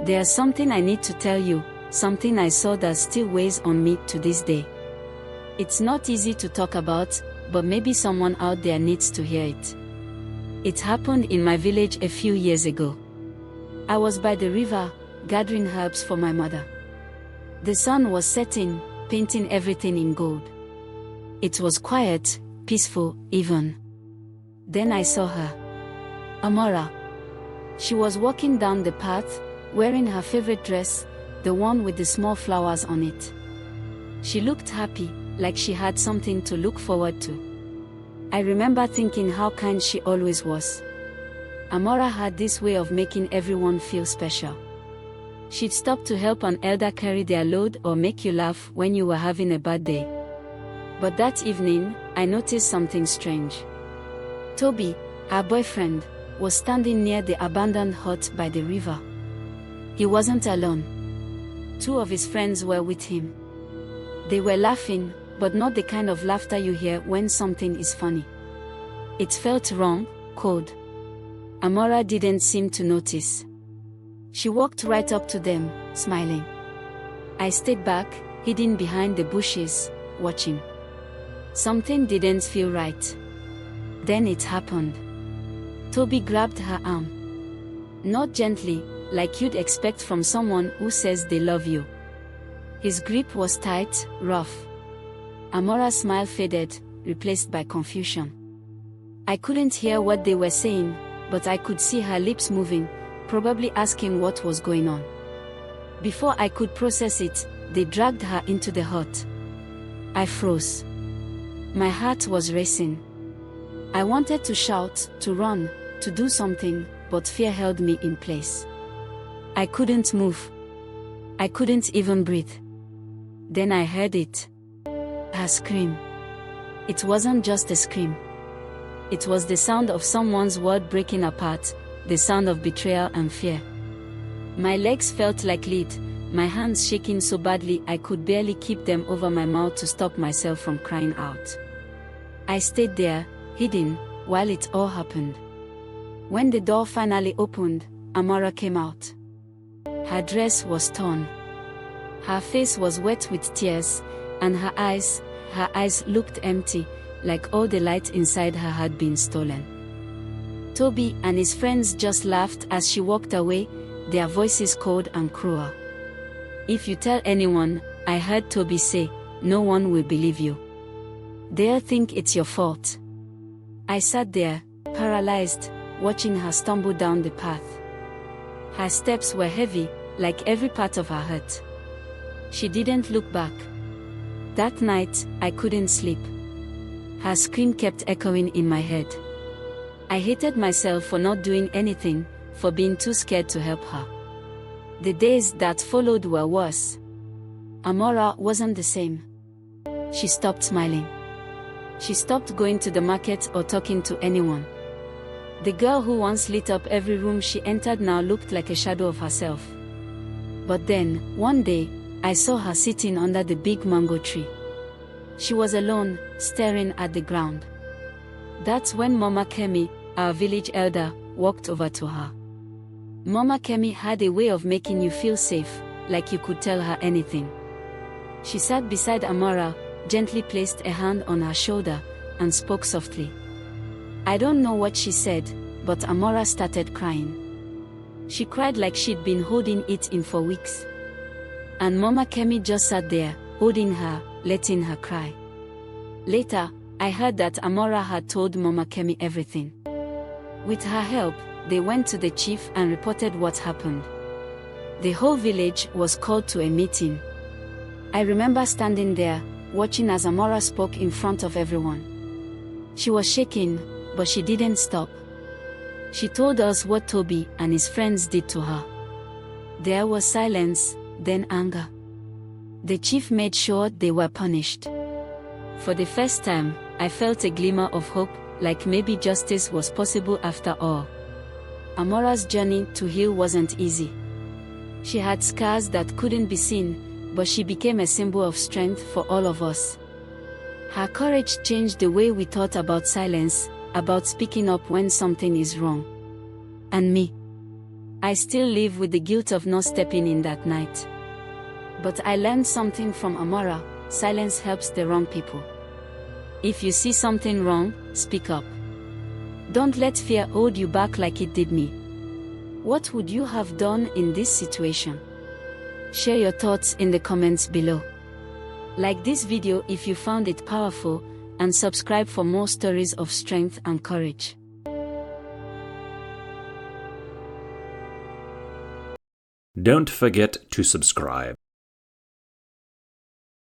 There's something I need to tell you, something I saw that still weighs on me to this day. It's not easy to talk about, but maybe someone out there needs to hear it. It happened in my village a few years ago. I was by the river, gathering herbs for my mother. The sun was setting, painting everything in gold. It was quiet, peaceful, even. Then I saw her. Amara. She was walking down the path, wearing her favorite dress, the one with the small flowers on it. She looked happy, like she had something to look forward to. I remember thinking how kind she always was. Amara had this way of making everyone feel special. She'd stop to help an elder carry their load or make you laugh when you were having a bad day. But that evening, I noticed something strange. Toby, her boyfriend, was standing near the abandoned hut by the river. He wasn't alone. 2 of his friends were with him. They were laughing, but not the kind of laughter you hear when something is funny. It felt wrong, cold. Amara didn't seem to notice. She walked right up to them, smiling. I stayed back, hidden behind the bushes, watching. Something didn't feel right. Then it happened. Toby grabbed her arm. Not gently, like you'd expect from someone who says they love you. His grip was tight, rough. Amara's smile faded, replaced by confusion. I couldn't hear what they were saying, but I could see her lips moving, probably asking what was going on. Before I could process it, they dragged her into the hut. I froze. My heart was racing. I wanted to shout, to run, to do something, but fear held me in place. I couldn't move. I couldn't even breathe. Then I heard it. Her scream. It wasn't just a scream. It was the sound of someone's world breaking apart, the sound of betrayal and fear. My legs felt like lead, my hands shaking so badly I could barely keep them over my mouth to stop myself from crying out. I stayed there, hidden, while it all happened. When the door finally opened, Amara came out. Her dress was torn. Her face was wet with tears, and her eyes looked empty, like all the light inside her had been stolen. Toby and his friends just laughed as she walked away, their voices cold and cruel. If you tell anyone, I heard Toby say, no one will believe you. They'll think it's your fault. I sat there, paralyzed, watching her stumble down the path. Her steps were heavy, like every part of her hurt. She didn't look back. That night, I couldn't sleep. Her scream kept echoing in my head. I hated myself for not doing anything, for being too scared to help her. The days that followed were worse. Amara wasn't the same. She stopped smiling. She stopped going to the market or talking to anyone. The girl who once lit up every room she entered now looked like a shadow of herself. But then, one day, I saw her sitting under the big mango tree. She was alone, staring at the ground. That's when Mama Kemi, our village elder, walked over to her. Mama Kemi had a way of making you feel safe, like you could tell her anything. She sat beside Amara, gently placed a hand on her shoulder, and spoke softly. I don't know what she said, but Amara started crying. She cried like she'd been holding it in for weeks. And Mama Kemi just sat there, holding her, letting her cry. Later, I heard that Amara had told Mama Kemi everything. With her help, they went to the chief and reported what happened. The whole village was called to a meeting. I remember standing there, watching as Amara spoke in front of everyone. She was shaking, but she didn't stop. She told us what Toby and his friends did to her. There was silence, then anger. The chief made sure they were punished. For the first time, I felt a glimmer of hope, like maybe justice was possible after all. Amara's journey to heal wasn't easy. She had scars that couldn't be seen, but she became a symbol of strength for all of us. Her courage changed the way we thought about silence, about speaking up when something is wrong. And me. I still live with the guilt of not stepping in that night. But I learned something from Amara: silence helps the wrong people. If you see something wrong, speak up. Don't let fear hold you back like it did me. What would you have done in this situation? Share your thoughts in the comments below. Like this video if you found it powerful, and subscribe for more stories of strength and courage. Don't forget to subscribe.